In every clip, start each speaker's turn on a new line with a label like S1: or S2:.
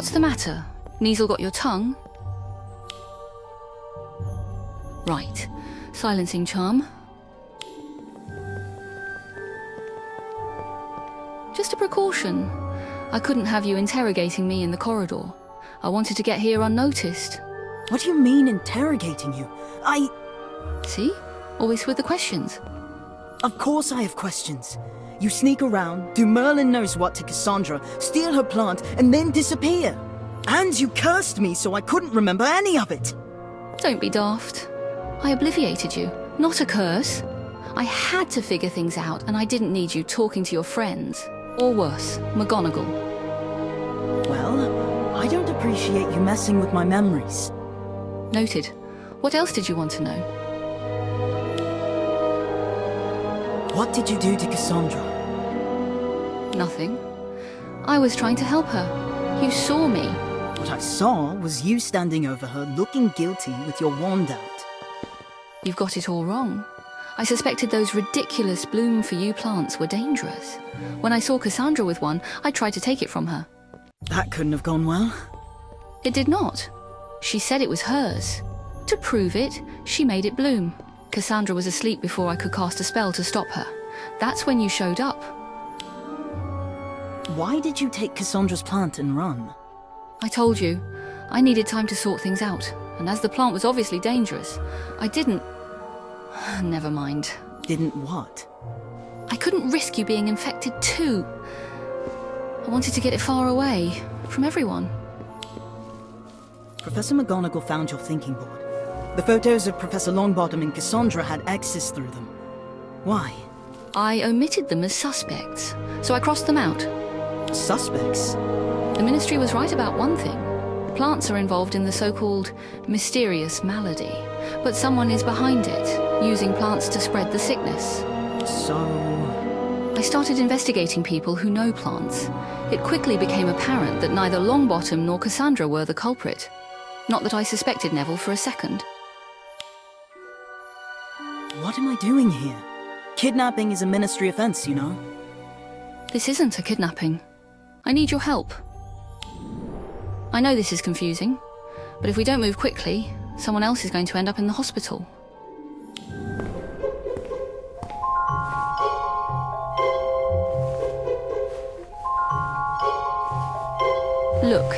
S1: What's the matter? Kneasel got your tongue? Right. Silencing charm. Just a precaution. I couldn't have you interrogating me in the corridor. I wanted to get here unnoticed.
S2: What do you mean, interrogating you?
S1: See? Always with the questions.
S2: Of course I have questions. You sneak around, do Merlin knows what to Cassandra, steal her plant, and then disappear. And you cursed me so I couldn't remember any of it.
S1: Don't be daft. I obliviated you, not a curse. I had to figure things out, and I didn't need you talking to your friends. Or worse, McGonagall.
S2: Well, I don't appreciate you messing with my memories.
S1: Noted. What else did you want to know?
S2: What did you do to Cassandra?
S1: Nothing. I was trying to help her. You saw me.
S2: What I saw was you standing over her, looking guilty with your wand out.
S1: You've got it all wrong. I suspected those ridiculous bloom for you plants were dangerous. When I saw Cassandra with one, I tried to take it from her.
S2: That couldn't have gone well.
S1: It did not. She said it was hers. To prove it, she made it bloom. Cassandra was asleep before I could cast a spell to stop her. That's when you showed up.
S2: Why did you take Cassandra's plant and run?
S1: I told you. I needed time to sort things out. And as the plant was obviously dangerous, I didn't... Never mind.
S2: Didn't what?
S1: I couldn't risk you being infected too. I wanted to get it far away. From everyone.
S2: Professor McGonagall found your thinking board. The photos of Professor Longbottom and Cassandra had X's through them. Why?
S1: I omitted them as suspects, so I crossed them out.
S2: Suspects?
S1: The Ministry was right about one thing. Plants are involved in the so-called mysterious malady, but someone is behind it, using plants to spread the sickness.
S2: So...
S1: I started investigating people who know plants. It quickly became apparent that neither Longbottom nor Cassandra were the culprit. Not that I suspected Neville for a second.
S2: What am I doing here? Kidnapping is a Ministry offense, you know.
S1: This isn't a kidnapping. I need your help. I know this is confusing, but if we don't move quickly, someone else is going to end up in the hospital. Look.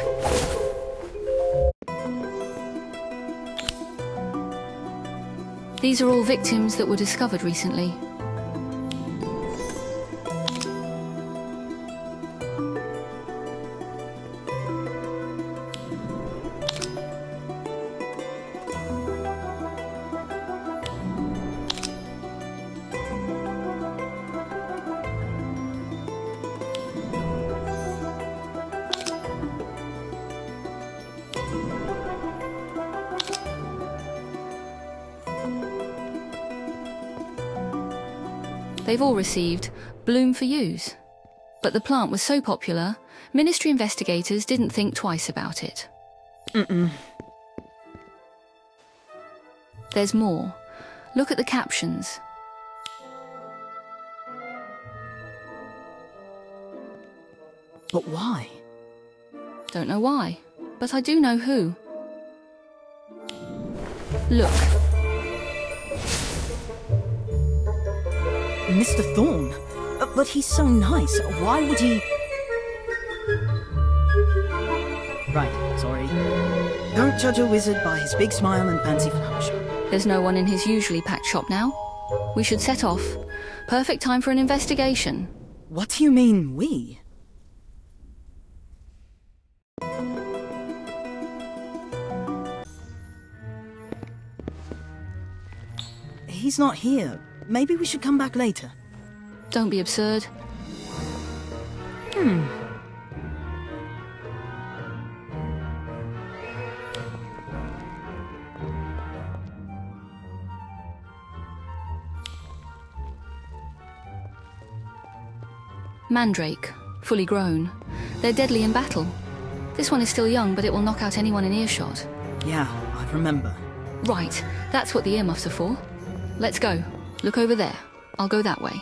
S1: These are all victims that were discovered recently. They've all received bloom for use. But the plant was so popular, Ministry investigators didn't think twice about it. There's more. Look at the captions.
S2: But why?
S1: Don't know why, but I do know who. Look.
S2: Mr. Thorn? But he's so nice. Why would he... Right, sorry. Don't judge a wizard by his big smile and fancy flower shop.
S1: There's no one in his usually packed shop now. We should set off. Perfect time for an investigation.
S2: What do you mean, we? He's not here. Maybe we should come back later.
S1: Don't be absurd. Mandrake, fully grown. They're deadly in battle. This one is still young, but it will knock out anyone in earshot.
S2: Yeah, I remember.
S1: Right, that's what the earmuffs are for. Let's go. Look over there. I'll go that way.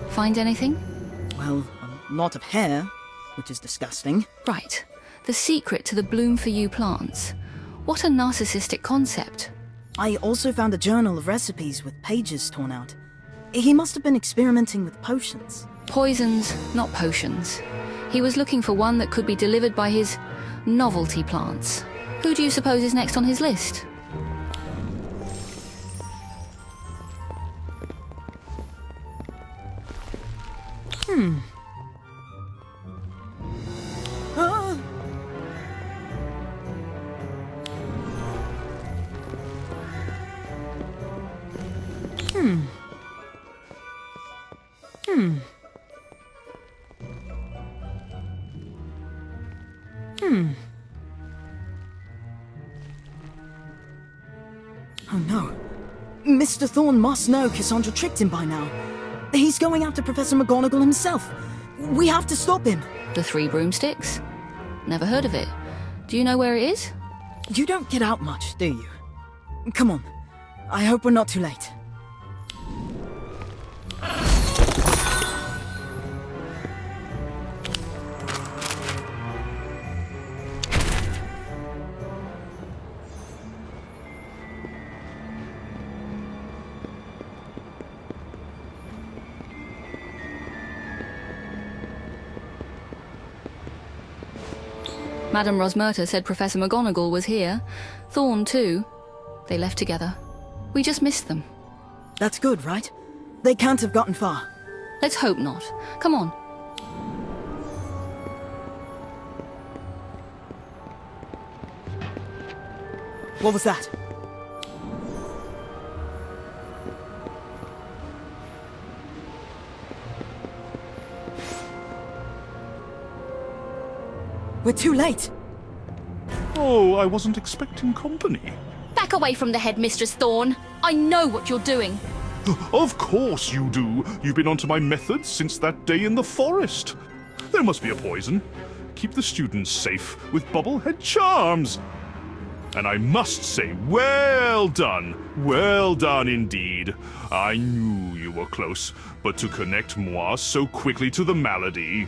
S1: Find anything?
S2: Well, a lot of hair, which is disgusting.
S1: Right. The secret to the bloom for you plants. What a narcissistic concept.
S2: I also found a journal of recipes with pages torn out. He must have been experimenting with potions.
S1: Poisons, not potions. He was looking for one that could be delivered by his novelty plants. Who do you suppose is next on his list?
S2: Ah! Oh no. Mr. Thorn must know Cassandra tricked him by now. He's going after Professor McGonagall himself. We have to stop him.
S1: The Three Broomsticks? Never heard of it. Do you know where it is?
S2: You don't get out much, do you? Come on. I hope we're not too late.
S1: Madame Rosmerta said Professor McGonagall was here. Thorn, too. They left together. We just missed them.
S2: That's good, right? They can't have gotten far.
S1: Let's hope not. Come on.
S2: What was that? We're too late.
S3: Oh, I wasn't expecting company.
S1: Back away from the headmistress, Thorn. I know what you're doing.
S3: Of course you do. You've been onto my methods since that day in the forest. There must be a poison. Keep the students safe with bubblehead charms. And I must say, well done. Well done indeed. I knew you were close, but to connect moi so quickly to the malady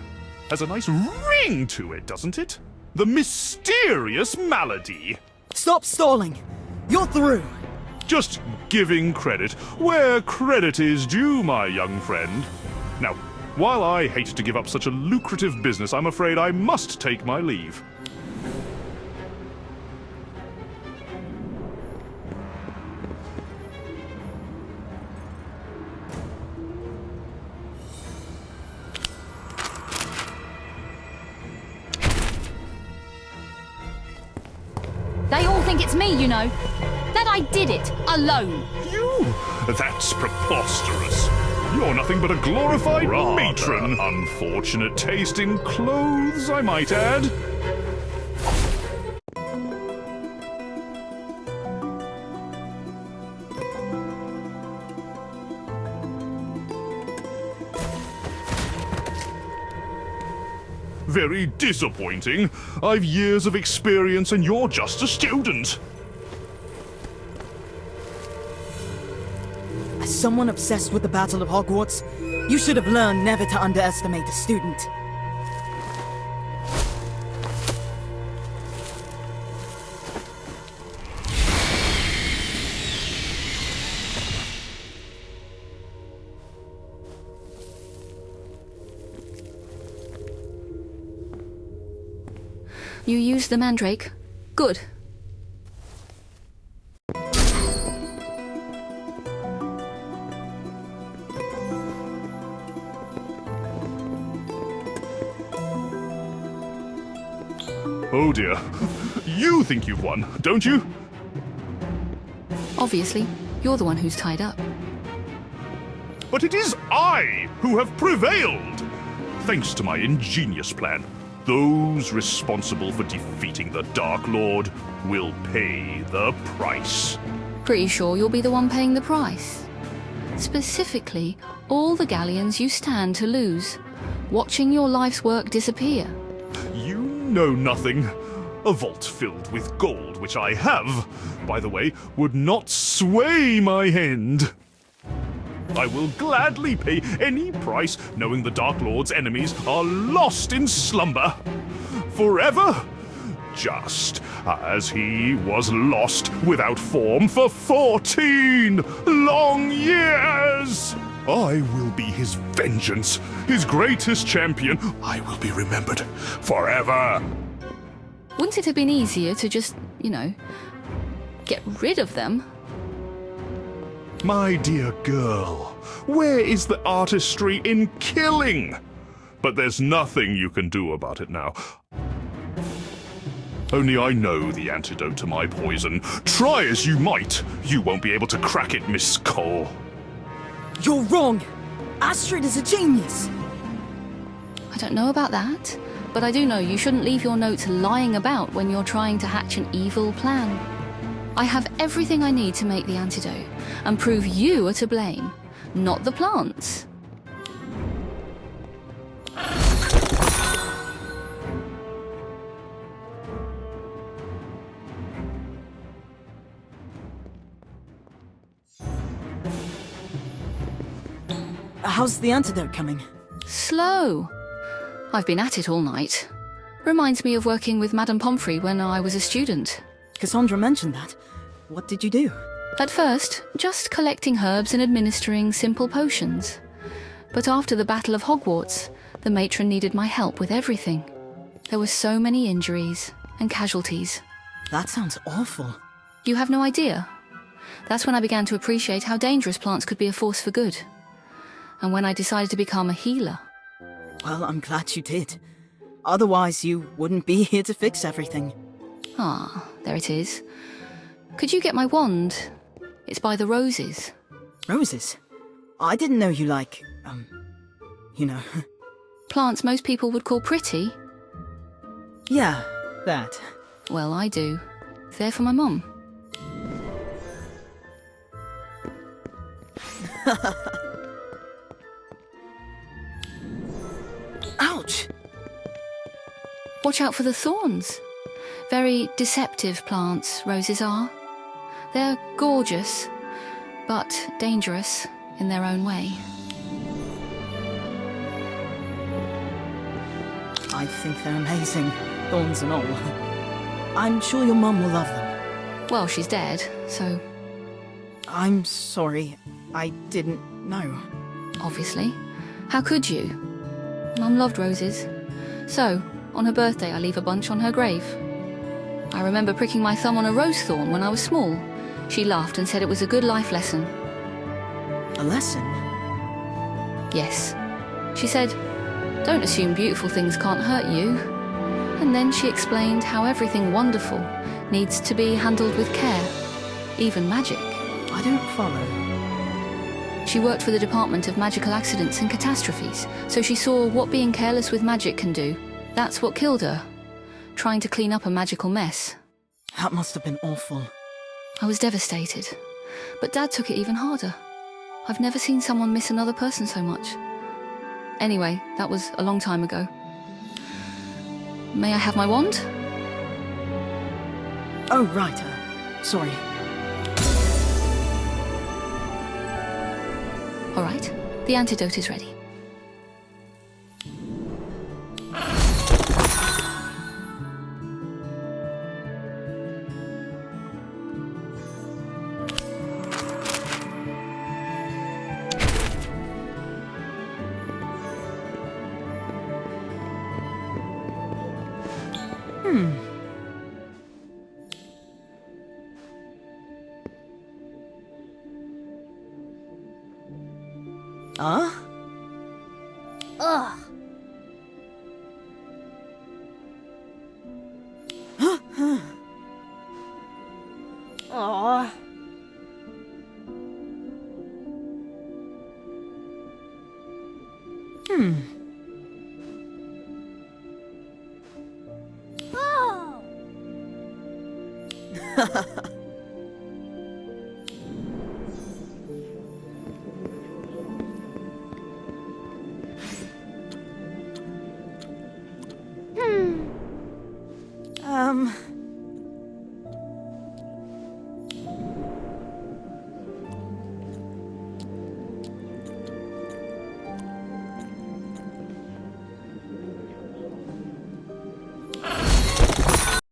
S3: has a nice ring to it, doesn't it? The mysterious malady.
S2: Stop stalling. You're through.
S3: Just giving credit where credit is due, my young friend. Now, while I hate to give up such a lucrative business, I'm afraid I must take my leave.
S1: They all think it's me, you know. That I did it, alone.
S3: You? That's preposterous. You're nothing but a glorified matron. Unfortunate taste in clothes, I might add. Very disappointing. I've years of experience and you're just a student.
S2: As someone obsessed with the Battle of Hogwarts, you should have learned never to underestimate a student.
S1: You used the mandrake. Good.
S3: Oh dear. You think you've won, don't you?
S1: Obviously, you're the one who's tied up.
S3: But it is I who have prevailed, thanks to my ingenious plan. Those responsible for defeating the Dark Lord will pay the price.
S1: Pretty sure you'll be the one paying the price. Specifically, all the galleons you stand to lose, watching your life's work disappear.
S3: You know nothing. A vault filled with gold, which I have, by the way, would not sway my hand. I will gladly pay any price knowing the Dark Lord's enemies are lost in slumber. Forever. Just as he was lost without form for 14 long years. I will be his vengeance, his greatest champion. I will be remembered forever.
S1: Wouldn't it have been easier to just, get rid of them?
S3: My dear girl, where is the artistry in killing? But there's nothing you can do about it now. Only I know the antidote to my poison. Try as you might, you won't be able to crack it, Miss Cole.
S2: You're wrong! Astrid is a genius!
S1: I don't know about that, but I do know you shouldn't leave your notes lying about when you're trying to hatch an evil plan. I have everything I need to make the antidote and prove you are to blame, not the plants.
S2: How's the antidote coming?
S1: Slow. I've been at it all night. Reminds me of working with Madame Pomfrey when I was a student.
S2: Cassandra mentioned that. What did you do?
S1: At first, just collecting herbs and administering simple potions. But after the Battle of Hogwarts, the matron needed my help with everything. There were so many injuries and casualties.
S2: That sounds awful.
S1: You have no idea. That's when I began to appreciate how dangerous plants could be a force for good. And when I decided to become a healer.
S2: Well, I'm glad you did. Otherwise, you wouldn't be here to fix everything.
S1: Ah, there it is. Could you get my wand? It's by the roses.
S2: Roses? I didn't know you
S1: Plants most people would call pretty.
S2: Yeah, that.
S1: Well, I do. They're for my mum.
S2: Ouch!
S1: Watch out for the thorns. Very deceptive plants, roses are. They're gorgeous, but dangerous in their own way.
S2: I think they're amazing, thorns and all. I'm sure your mum will love them.
S1: Well, she's dead, so
S2: I'm sorry, I didn't know.
S1: obviously. How could you? Mum loved roses. So, on her birthday, I leave a bunch on her grave. I remember pricking my thumb on a rose thorn when I was small. She laughed and said it was a good life lesson.
S2: A lesson?
S1: Yes. She said, "Don't assume beautiful things can't hurt you." And then she explained how everything wonderful needs to be handled with care, even magic.
S2: I don't follow.
S1: She worked for the Department of Magical Accidents and Catastrophes, so she saw what being careless with magic can do. That's what killed her, trying to clean up a magical mess.
S2: That must have been awful.
S1: I was devastated, but Dad took it even harder. I've never seen someone miss another person so much. Anyway, that was a long time ago. May I have my wand?
S2: Oh, right, sorry.
S1: All right, the antidote is ready.
S2: Huh?
S4: Ugh. Aw.